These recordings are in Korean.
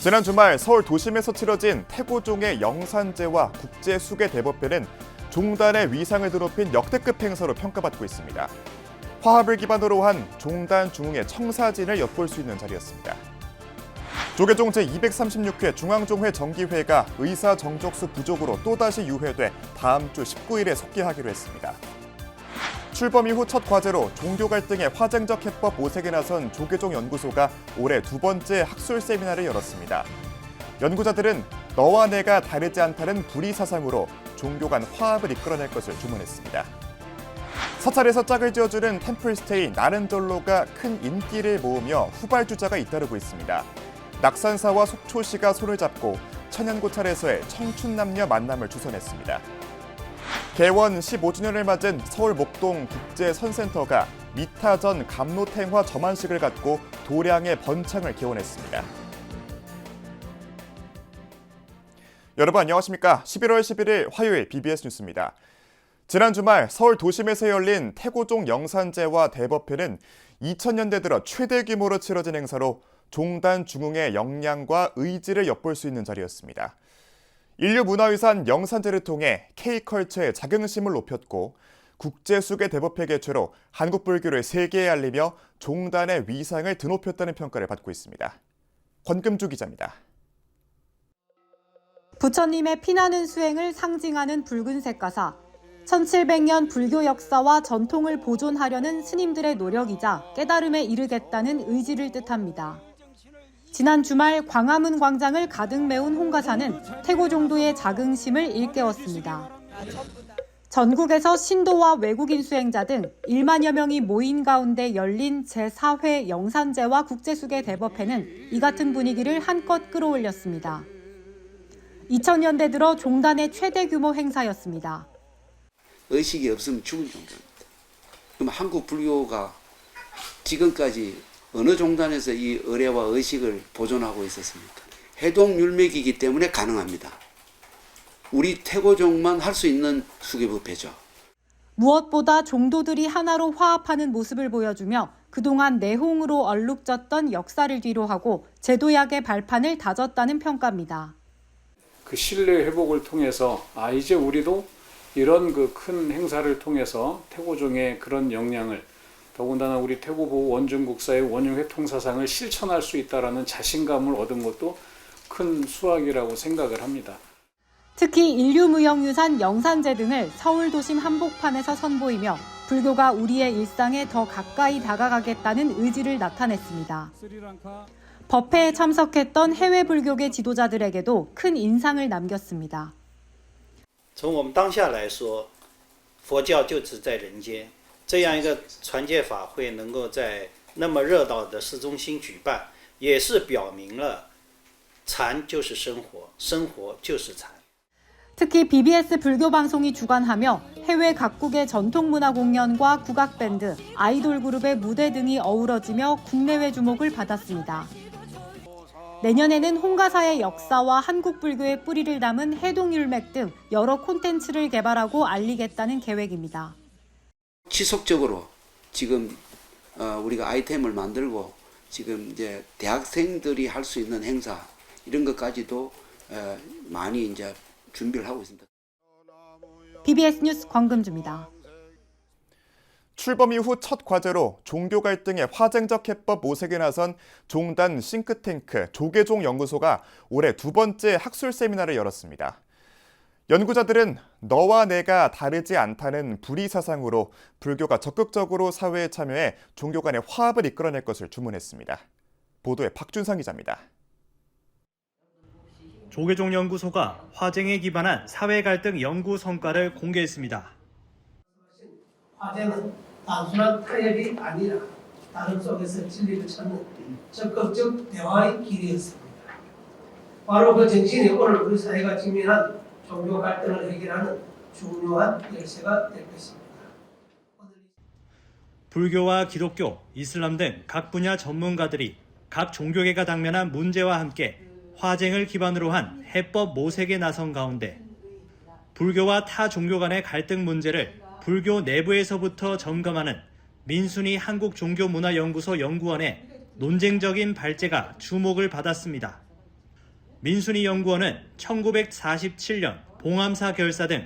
지난 주말 서울 도심에서 치러진 태고종의 영산제와 국제수계대법회는 종단의 위상을 드높인 역대급 행사로 평가받고 있습니다. 화합을 기반으로 한 종단 중흥의 청사진을 엿볼 수 있는 자리였습니다. 조계종 제236회 중앙종회 정기회가 의사 정족수 부족으로 또다시 유회돼 다음 주 19일에 속기하기로 했습니다. 출범 이후 첫 과제로 종교 갈등의 화쟁적 해법 모색에 나선 조계종 연구소가 올해 두 번째 학술 세미나를 열었습니다. 연구자들은 너와 내가 다르지 않다는 불의 사상으로 종교 간 화합을 이끌어낼 것을 주문했습니다. 사찰에서 짝을 지어주는 템플스테이 나른절로가 큰 인기를 모으며 후발주자가 잇따르고 있습니다. 낙산사와 속초시가 손을 잡고 천연고찰에서의 청춘 남녀 만남을 주선했습니다. 개원 15주년을 맞은 서울 목동 국제선센터가 미타전 감로탱화 점안식을 갖고 도량의 번창을 기원했습니다. 여러분 안녕하십니까? 11월 11일 화요일 BBS 뉴스입니다. 지난 주말 서울 도심에서 열린 태고종 영산제와 대법회는 2000년대 들어 최대 규모로 치러진 행사로 종단 중흥의 역량과 의지를 엿볼 수 있는 자리였습니다. 인류문화유산 영산제를 통해 K컬처의 자긍심을 높였고 국제수계대법회 개최로 한국 불교를 세계에 알리며 종단의 위상을 드높였다는 평가를 받고 있습니다. 권금주 기자입니다. 부처님의 피나는 수행을 상징하는 붉은색 가사, 1700년 불교 역사와 전통을 보존하려는 스님들의 노력이자 깨달음에 이르겠다는 의지를 뜻합니다. 지난 주말 광화문 광장을 가득 메운 홍가사는 태고종도의 자긍심을 일깨웠습니다. 전국에서 신도와 외국인 수행자 등 1만여 명이 모인 가운데 열린 제4회 영산제와 국제수계대법회는 이 같은 분위기를 한껏 끌어올렸습니다. 2000년대 들어 종단의 최대 규모 행사였습니다. 의식이 없으면 죽은 종교입니다. 그럼 한국 불교가 지금까지 어느 종단에서 이 의례와 의식을 보존하고 있었습니까? 해동율맥이기 때문에 가능합니다. 우리 태고종만 할 수 있는 수계법회죠. 무엇보다 종도들이 하나로 화합하는 모습을 보여주며 그동안 내홍으로 얼룩졌던 역사를 뒤로하고 제도약의 발판을 다졌다는 평가입니다. 그 신뢰 회복을 통해서 이제 우리도 이런 그 큰 행사를 통해서 태고종의 그런 역량을 더군다나 우리 태고보 원중국사의 원흉회 통사상을 실천할 수 있다라는 자신감을 얻은 것도 큰 수확이라고 생각을 합니다. 특히 인류무형유산 영산제 등을 서울 도심 한복판에서 선보이며 불교가 우리의 일상에 더 가까이 다가가겠다는 의지를 나타냈습니다. 법회에 참석했던 해외 불교계 지도자들에게도 큰 인상을 남겼습니다. 从我们当下来说，佛教就只在人间。这样一个传戒法会能够在那么热闹的市中心举办，也是表明了禅就是生活，生活就是禅。 특히 BBS 불교 방송이 주관하며 해외 각국의 전통문화 공연과 국악밴드, 아이돌 그룹의 무대 등이 어우러지며 국내외 주목을 받았습니다. 내년에는 홍가사의 역사와 한국 불교의 뿌리를 담은 해동율맥 등 여러 콘텐츠를 개발하고 알리겠다는 계획입니다. 지속적으로 지금 우리가 아이템을 만들고 지금 이제 대학생들이 할 수 있는 행사 이런 것까지도 많이 이제 준비를 하고 있습니다. BBS 뉴스 권금주입니다. 출범 이후 첫 과제로 종교 갈등의 화쟁적 해법 모색에 나선 종단 싱크탱크 조계종 연구소가 올해 두 번째 학술 세미나를 열었습니다. 연구자들은 너와 내가 다르지 않다는 불의 사상으로 불교가 적극적으로 사회에 참여해 종교 간의 화합을 이끌어낼 것을 주문했습니다. 보도에 박준상 기자입니다. 조계종 연구소가 화쟁에 기반한 사회 갈등 연구 성과를 공개했습니다. 화쟁은 단순한 타협이 아니라 다름 속에서 진리를 찾는 적극적 대화의 길이었습니다. 바로 그 정신이 오늘 우리 사회가 직면한 종교 갈등을 해결하는 중요한 열쇠가 될 것입니다. 불교와 기독교, 이슬람 등 각 분야 전문가들이 각 종교계가 당면한 문제와 함께 화쟁을 기반으로 한 해법 모색에 나선 가운데 불교와 타 종교 간의 갈등 문제를 불교 내부에서부터 점검하는 민순이 한국종교문화연구소 연구원의 논쟁적인 발제가 주목을 받았습니다. 민순이 연구원은 1947년 봉암사 결사 등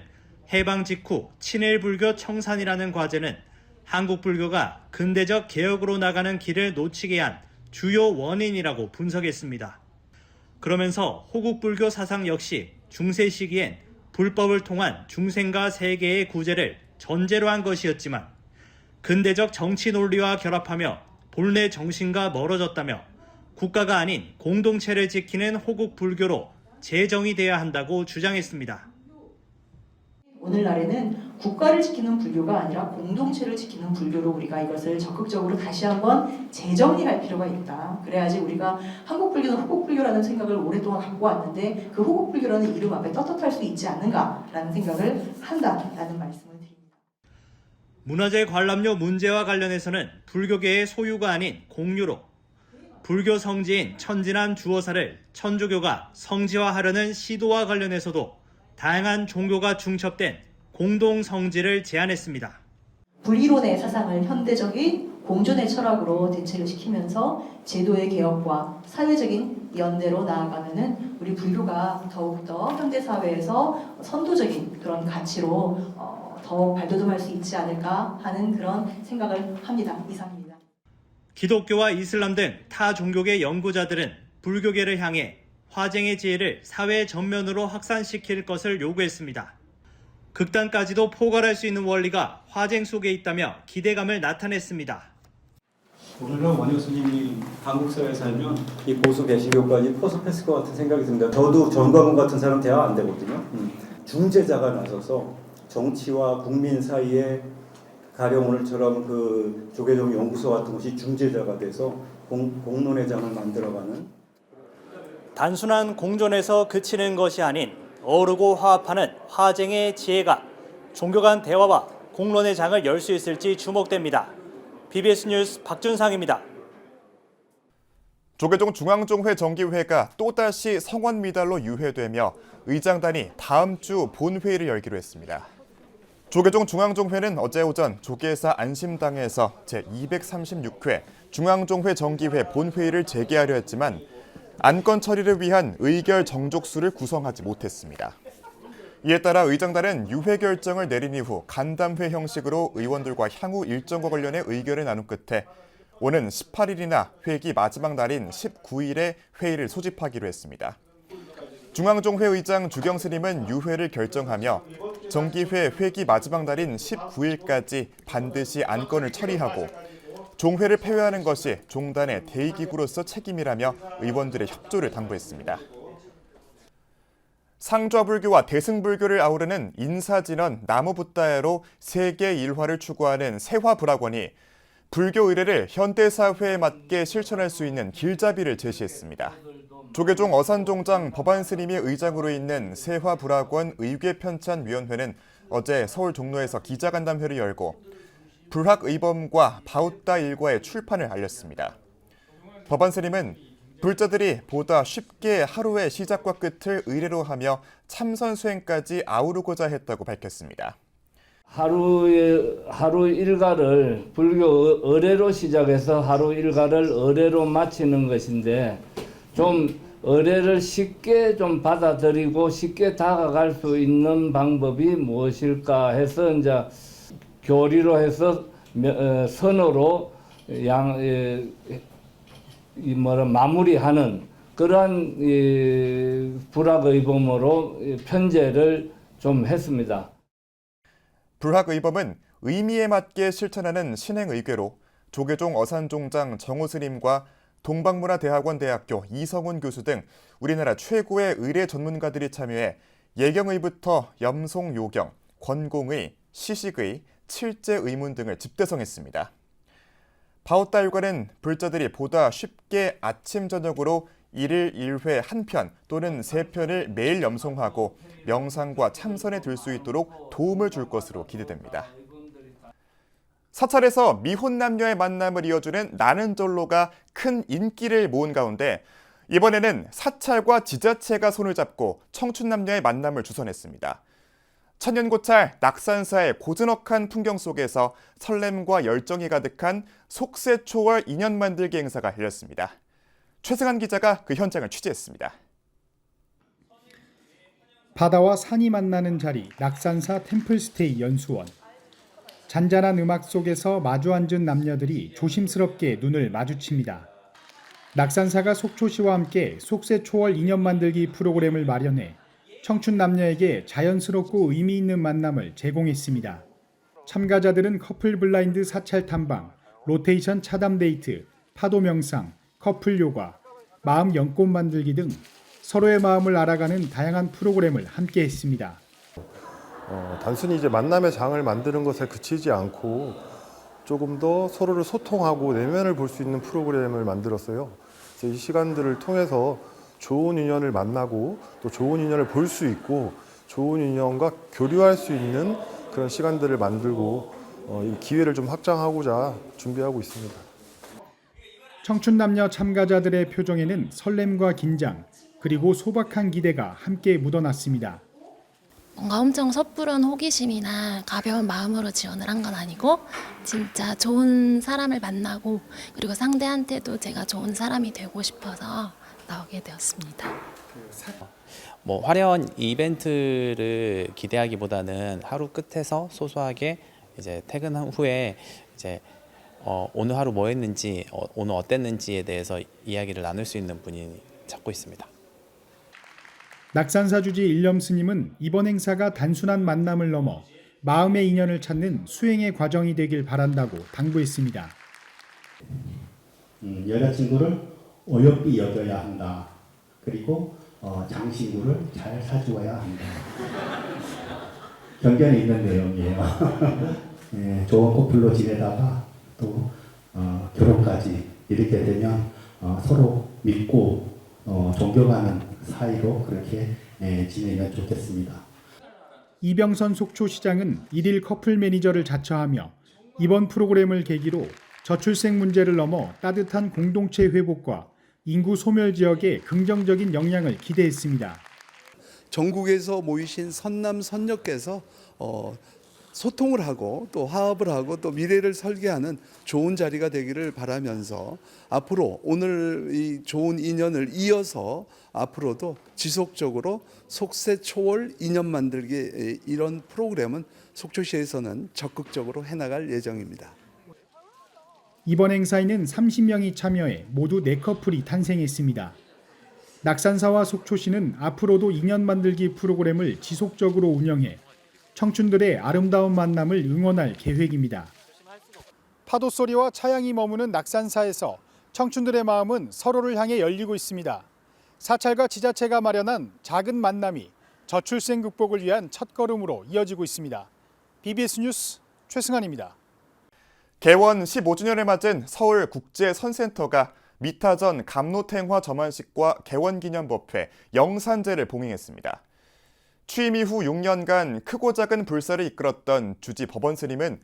해방 직후 친일불교 청산이라는 과제는 한국 불교가 근대적 개혁으로 나가는 길을 놓치게 한 주요 원인이라고 분석했습니다. 그러면서 호국불교 사상 역시 중세 시기엔 불법을 통한 중생과 세계의 구제를 전제로 한 것이었지만 근대적 정치 논리와 결합하며 본래 정신과 멀어졌다며 국가가 아닌 공동체를 지키는 호국불교로 재정의돼야 한다고 주장했습니다. 오늘날에는 국가를 지키는 불교가 아니라 공동체를 지키는 불교로 우리가 이것을 적극적으로 다시 한번 재정리할 필요가 있다. 그래야지 우리가 한국 불교는 호국불교라는 생각을 오랫동안 갖고 왔는데 그 호국불교라는 이름 앞에 떳떳할 수 있지 않는가라는 생각을 한다라는 말씀을 드립니다. 문화재 관람료 문제와 관련해서는 불교계의 소유가 아닌 공유로 불교 성지인 천진안 주어사를 천주교가 성지화하려는 시도와 관련해서도 다양한 종교가 중첩된 공동 성지를 제안했습니다. 불이론의 사상을 현대적인 공존의 철학으로 대체를 시키면서 제도의 개혁과 사회적인 연대로 나아가면은 우리 불교가 더욱더 현대 사회에서 선도적인 그런 가치로 더욱 발돋움할 수 있지 않을까 하는 그런 생각을 합니다. 이상입니다. 기독교와 이슬람 등 타 종교계 연구자들은 불교계를 향해 화쟁의 지혜를 사회 전면으로 확산시킬 것을 요구했습니다. 극단까지도 포괄할 수 있는 원리가 화쟁 속에 있다며 기대감을 나타냈습니다. 오늘은 원효 스님이 한국 사회에 살면 이 보수 개신교까지 포섭했을 것 같은 생각이 듭니다. 저도 전광훈 같은 사람 대화 안 되거든요. 중재자가 나서서 정치와 국민 사이에 가령 오늘처럼 그 조계종 연구소 같은 곳이 중재자가 돼서 공론회장을 만들어가는 단순한 공존에서 그치는 것이 아닌 어우르고 화합하는 화쟁의 지혜가 종교 간 대화와 공론의 장을 열 수 있을지 주목됩니다. BBS 뉴스 박준상입니다. 조계종 중앙종회 정기회가 또다시 성원 미달로 유회되며 의장단이 다음 주 본회의를 열기로 했습니다. 조계종 중앙종회는 어제 오전 조계사 안심당에서 제236회 중앙종회 정기회 본회의를 재개하려 했지만 안건 처리를 위한 의결 정족수를 구성하지 못했습니다. 이에 따라 의장단은 유회 결정을 내린 이후 간담회 형식으로 의원들과 향후 일정과 관련해 의견을 나눈 끝에 오는 18일이나 회기 마지막 날인 19일에 회의를 소집하기로 했습니다. 중앙종회 의장 주경 스님은 유회를 결정하며 정기회 회기 마지막 날인 19일까지 반드시 안건을 처리하고 종회를 폐회하는 것이 종단의 대의기구로서 책임이라며 의원들의 협조를 당부했습니다. 상좌불교와 대승불교를 아우르는 인사진원 나무붓다야로 세계 일화를 추구하는 세화불학원이 불교 의례를 현대사회에 맞게 실천할 수 있는 길잡이를 제시했습니다. 조계종 어산종장 법안스님이 의장으로 있는 세화불학원 의궤편찬위원회는 어제 서울 종로에서 기자간담회를 열고 불학의범과 바웃다 일과의 출판을 알렸습니다. 법안스님은 불자들이 보다 쉽게 하루의 시작과 끝을 의례로 하며 참선 수행까지 아우르고자 했다고 밝혔습니다. 하루 일과를 불교 의례로 시작해서 하루 일과를 의례로 마치는 것인데 좀 의례를 쉽게 좀 받아들이고 쉽게 다가갈 수 있는 방법이 무엇일까 해서 이제 교리로 해서 선어로 마무리하는 그러한 불학의범으로 편제를 좀 했습니다. 불학의범은 의미에 맞게 실천하는 신행의궤로 조계종 어산종장 정호스님과 동방문화대학원 대학교 이성훈 교수 등 우리나라 최고의 의례 전문가들이 참여해 예경의부터 염송요경, 권공의, 시식의, 칠제의문 등을 집대성했습니다. 바웃다 일과는 불자들이 보다 쉽게 아침 저녁으로 1일 1회 1편 또는 3편을 매일 염송하고 명상과 참선에 들 수 있도록 도움을 줄 것으로 기대됩니다. 사찰에서 미혼 남녀의 만남을 이어주는 나는 절로가 큰 인기를 모은 가운데 이번에는 사찰과 지자체가 손을 잡고 청춘 남녀의 만남을 주선했습니다. 천년고찰 낙산사의 고즈넉한 풍경 속에서 설렘과 열정이 가득한 속세초월 인연 만들기 행사가 열렸습니다. 최승한 기자가 그 현장을 취재했습니다. 바다와 산이 만나는 자리 낙산사 템플스테이 연수원. 잔잔한 음악 속에서 마주 앉은 남녀들이 조심스럽게 눈을 마주칩니다. 낙산사가 속초시와 함께 속세 초월 인연 만들기 프로그램을 마련해 청춘 남녀에게 자연스럽고 의미 있는 만남을 제공했습니다. 참가자들은 커플 블라인드 사찰 탐방, 로테이션 차담 데이트, 파도 명상, 커플 요가, 마음 연꽃 만들기 등 서로의 마음을 알아가는 다양한 프로그램을 함께 했습니다. 단순히 이제 만남의 장을 만드는 것에 그치지 않고 조금 더 서로를 소통하고 내면을 볼 수 있는 프로그램을 만들었어요. 그래서 이 시간들을 통해서 좋은 인연을 만나고 또 좋은 인연을 볼 수 있고 좋은 인연과 교류할 수 있는 그런 시간들을 만들고 이 기회를 좀 확장하고자 준비하고 있습니다. 청춘 남녀 참가자들의 표정에는 설렘과 긴장, 그리고 소박한 기대가 함께 묻어났습니다. 뭔가 엄청 섣부른 호기심이나 가벼운 마음으로 지원을 한 건 아니고 진짜 좋은 사람을 만나고 그리고 상대한테도 제가 좋은 사람이 되고 싶어서 나오게 되었습니다. 화려한 이벤트를 기대하기보다는 하루 끝에서 소소하게 이제 퇴근한 후에 이제 오늘 하루 뭐 했는지 오늘 어땠는지에 대해서 이야기를 나눌 수 있는 분이 찾고 있습니다. 낙산사 주지 일념 스님은 이번 행사가 단순한 만남을 넘어 마음의 인연을 찾는 수행의 과정이 되길 바란다고 당부했습니다. 여자친구를 어여삐 여겨야 한다. 그리고 장신구를 잘 사주어야 한다. 경전에 있는 내용이에요. 네, 좋은 커플로 지내다가 또 결혼까지 이렇게 되면 서로 믿고 존경하는 사이로 그렇게 지내면 좋겠습니다. 이병선 속초시장은 1일 커플 매니저를 자처하며 이번 프로그램을 계기로 저출생 문제를 넘어 따뜻한 공동체 회복과 인구 소멸 지역에 긍정적인 영향을 기대했습니다. 전국에서 모이신 선남 선녀께서 소통을 하고 또 화합을 하고 또 미래를 설계하는 좋은 자리가 되기를 바라면서 앞으로 오늘 이 좋은 인연을 이어서 앞으로도 지속적으로 속세 초월 인연 만들기 이런 프로그램은 속초시에서는 적극적으로 해나갈 예정입니다. 이번 행사에는 30명이 참여해 모두 4커플이 탄생했습니다. 낙산사와 속초시는 앞으로도 인연 만들기 프로그램을 지속적으로 운영해 청춘들의 아름다운 만남을 응원할 계획입니다. 파도 소리와 차양이 머무는 낙산사에서 청춘들의 마음은 서로를 향해 열리고 있습니다. 사찰과 지자체가 마련한 작은 만남이 저출생 극복을 위한 첫걸음으로 이어지고 있습니다. BBS 뉴스 최승환입니다. 개원 15주년을 맞은 서울국제선센터가 미타전 감로탱화 점안식과 개원기념법회, 영산제를 봉행했습니다. 취임 이후 6년간 크고 작은 불사를 이끌었던 주지 법원 스님은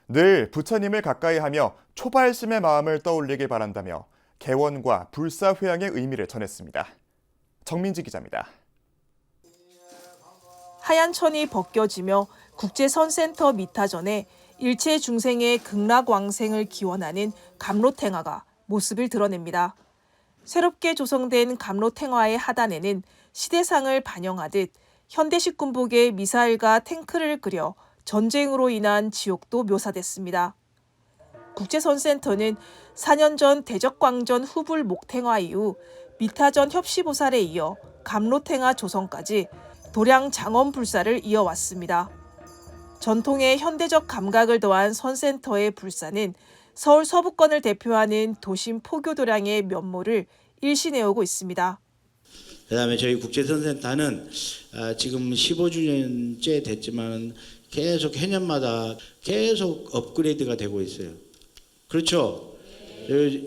늘 부처님을 가까이하며 초발심의 마음을 떠올리길 바란다며 개원과 불사 회양의 의미를 전했습니다. 정민지 기자입니다. 하얀 천이 벗겨지며 국제선센터 미타전에 일체 중생의 극락왕생을 기원하는 감로탱화가 모습을 드러냅니다. 새롭게 조성된 감로탱화의 하단에는 시대상을 반영하듯 현대식 군복에 미사일과 탱크를 그려 전쟁으로 인한 지옥도 묘사됐습니다. 국제선센터는 4년 전 대적광전 후불 목탱화 이후 미타전 협시보살에 이어 감로탱화 조성까지 도량 장엄불사를 이어왔습니다. 전통의 현대적 감각을 더한 선센터의 불사는 서울 서부권을 대표하는 도심 포교도량의 면모를 일신해오고 있습니다. 그다음에 저희 국제선센터는 지금 15주년째 됐지만 계속 해년마다 계속 업그레이드가 되고 있어요. 그렇죠?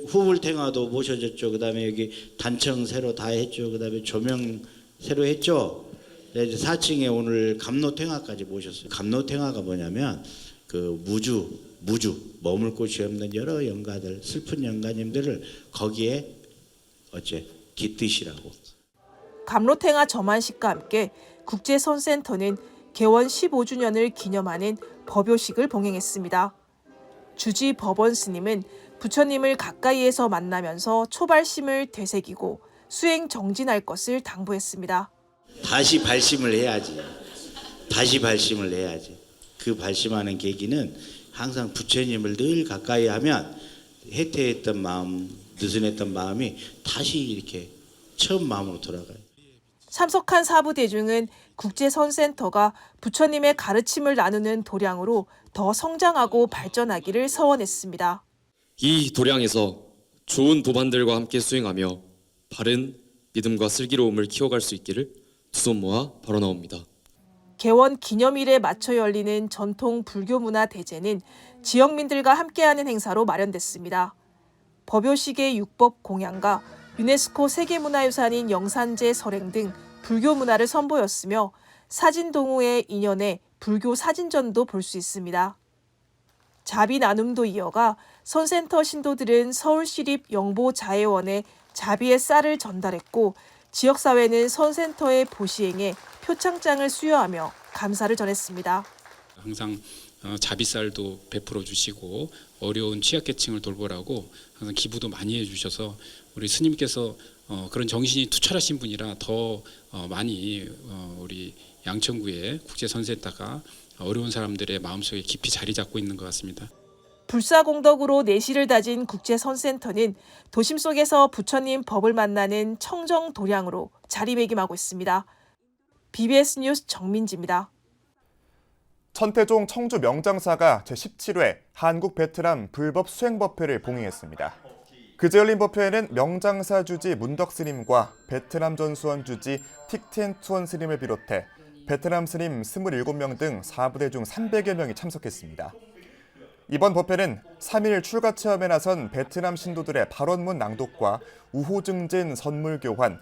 후불탱화도 모셔졌죠. 그다음에 여기 단청 새로 다 했죠. 그다음에 조명 새로 했죠. 4층에 오늘 감로탱화까지 모셨어요. 감로탱화가 뭐냐면 그 무주 머물 곳이 없는 여러 영가들, 슬픈 영가님들을 거기에 깃드시라고. 감로탱화 점안식과 함께 국제선센터는 개원 15주년을 기념하는 법요식을 봉행했습니다. 주지 법원 스님은 부처님을 가까이에서 만나면서 초발심을 되새기고 수행 정진할 것을 당부했습니다. 다시 발심을 해야지. 다시 발심을 해야지. 그 발심하는 계기는 항상 부처님을 늘 가까이 하면 해태했던 마음, 느슨했던 마음이 다시 이렇게 처음 마음으로 돌아가요. 참석한 사부대중은 국제선센터가 부처님의 가르침을 나누는 도량으로 더 성장하고 발전하기를 서원했습니다. 이 도량에서 좋은 도반들과 함께 수행하며 바른 믿음과 슬기로움을 키워갈 수 있기를 두 손 모아 바라나옵니다. 개원 기념일에 맞춰 열리는 전통 불교 문화 대제는 지역민들과 함께하는 행사로 마련됐습니다. 법요식의 육법 공양과 유네스코 세계문화유산인 영산제 설행 등 불교 문화를 선보였으며 사진동호회 인연에 불교 사진전도 볼 수 있습니다. 자비 나눔도 이어가 선센터 신도들은 서울시립 영보자애원에 자비의 쌀을 전달했고 지역사회는 선센터의 보시행에 표창장을 수여하며 감사를 전했습니다. 항상 자비쌀도 베풀어 주시고 어려운 취약계층을 돌보라고 항상 기부도 많이 해주셔서 우리 스님께서 그런 정신이 투철하신 분이라 더 많이 우리 양천구의 국제선센터가 어려운 사람들의 마음속에 깊이 자리 잡고 있는 것 같습니다. 불사공덕으로 내실을 다진 국제선센터는 도심 속에서 부처님 법을 만나는 청정도량으로 자리매김하고 있습니다. BBS 뉴스 정민지입니다. 천태종 청주 명장사가 제17회 한국-베트남 불법 수행법회를 봉행했습니다. 그제 열린 법회에는 명장사 주지 문덕 스님과 베트남 전수원 주지 틱텐 투원 스님을 비롯해 베트남 스님 27명 등 사부대 중 300여 명이 참석했습니다. 이번 법회는 3일 출가 체험에 나선 베트남 신도들의 발언문 낭독과 우호 증진 선물 교환,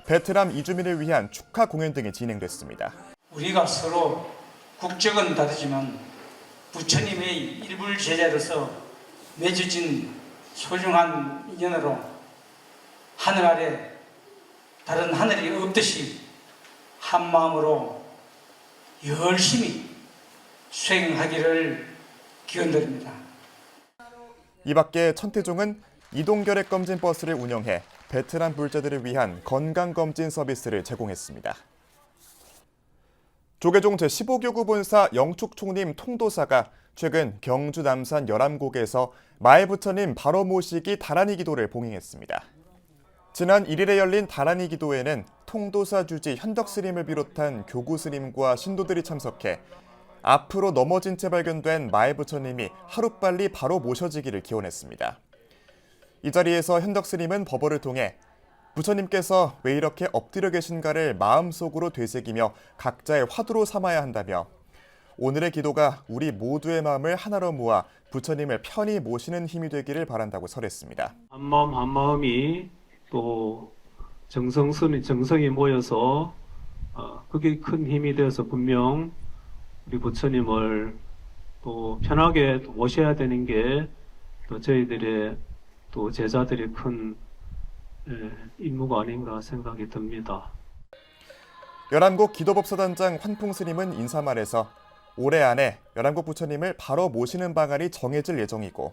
베트남 이주민을 위한 축하 공연 등이 진행됐습니다. 우리가 서로 국적은 다르지만 부처님의 일불 제자로서 맺어진 소중한 인연으로 하늘 아래 다른 하늘이 없듯이 한 마음으로 열심히 수행하기를 기원드립니다. 이 밖에 천태종은 이동결핵검진 버스를 운영해 베트남 불자들을 위한 건강검진 서비스를 제공했습니다. 조계종 제15교구 본사 영축총림 통도사가 최근 경주 남산 열암곡에서 마애부처님 바로 모시기 다란이 기도를 봉행했습니다. 지난 1일에 열린 다란이 기도에는 통도사 주지 현덕 스님을 비롯한 교구 스님과 신도들이 참석해 앞으로 넘어진 채 발견된 마애부처님이 하루빨리 바로 모셔지기를 기원했습니다. 이 자리에서 현덕 스님은 법어를 통해 부처님께서 왜 이렇게 엎드려 계신가를 마음속으로 되새기며 각자의 화두로 삼아야 한다며 오늘의 기도가 우리 모두의 마음을 하나로 모아 부처님을 편히 모시는 힘이 되기를 바란다고 설했습니다. 한마음 한마음이 또 정성이 모여서 그게 큰 힘이 되어서 분명 우리 부처님을 또 편하게 모셔야 되는 게 또 저희들의 또 제자들의 큰 임무가 아닌가 생각이 듭니다. 열암곡 기도법사단장 환풍스님은 인사말에서 올해 안에 열암곡 부처님을 바로 모시는 방안이 정해질 예정이고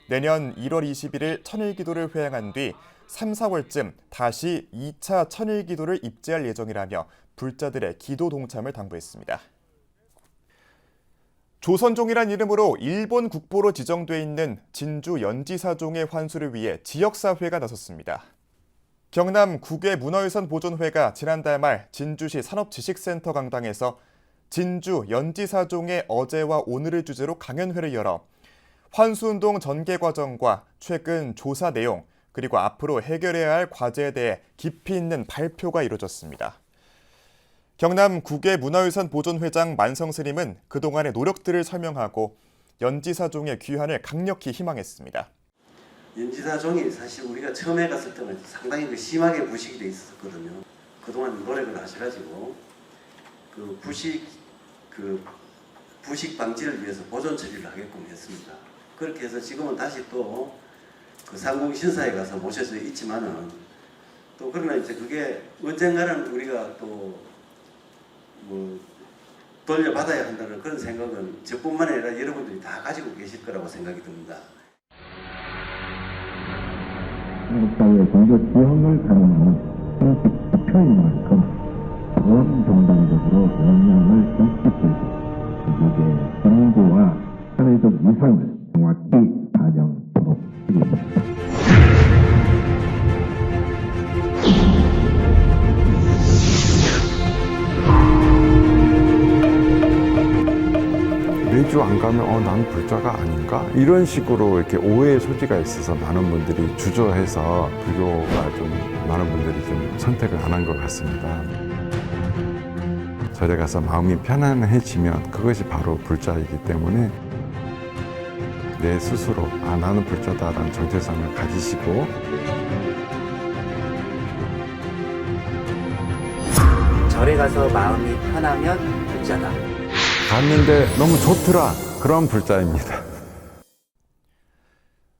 내년 1월 21일 천일기도를 회행한 뒤 3, 4월쯤 다시 2차 천일기도를 입제할 예정이라며 불자들의 기도 동참을 당부했습니다. 조선종이란 이름으로 일본 국보로 지정돼 있는 진주 연지사종의 환수를 위해 지역사회가 나섰습니다. 경남 국외문화유산 보존회가 지난달 말 진주시 산업지식센터 강당에서 진주 연지사종의 어제와 오늘을 주제로 강연회를 열어 환수운동 전개 과정과 최근 조사 내용 그리고 앞으로 해결해야 할 과제에 대해 깊이 있는 발표가 이루어졌습니다. 경남 국외문화유산 보존회장 만성스님은 그동안의 노력들을 설명하고 연지사종의 귀환을 강력히 희망했습니다. 연지사종이 사실 우리가 처음에 갔을 때는 상당히 심하게 부식이 돼 있었거든요. 그동안 노력을 하셔가지고 부식 방지를 위해서 보존 처리를 하게끔 했습니다. 그렇게 해서 지금은 다시 또 상공신사에 가서 모셔져 있지만은 또 그러나 이제 그게 언젠가는 우리가 또 돌려받아야 한다는 그런 생각은 저뿐만 아니라 여러분들이 다 가지고 계실 거라고 생각이 듭니다. 한국 사회의 종교 지형을 가늠하는 형식 지표인 만큼 온 종단적으로 영향을 끼치고 미국의 정부와 사회적 위상을 정확히 반영토록 하겠습니다. 매주 안 가면 난 불자가 아닌가? 이런 식으로 이렇게 오해의 소지가 있어서 많은 분들이 주저해서 불교가 좀 많은 분들이 좀 선택을 안 한 것 같습니다. 절에 가서 마음이 편안해지면 그것이 바로 불자이기 때문에 내 스스로 나는 불자다라는 정체성을 가지시고 절에 가서 마음이 편하면 불자다. 갔는데 너무 좋더라. 그런 불자입니다.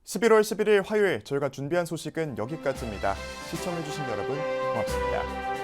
11월 11일 화요일 저희가 준비한 소식은 여기까지입니다. 시청해주신 여러분 고맙습니다.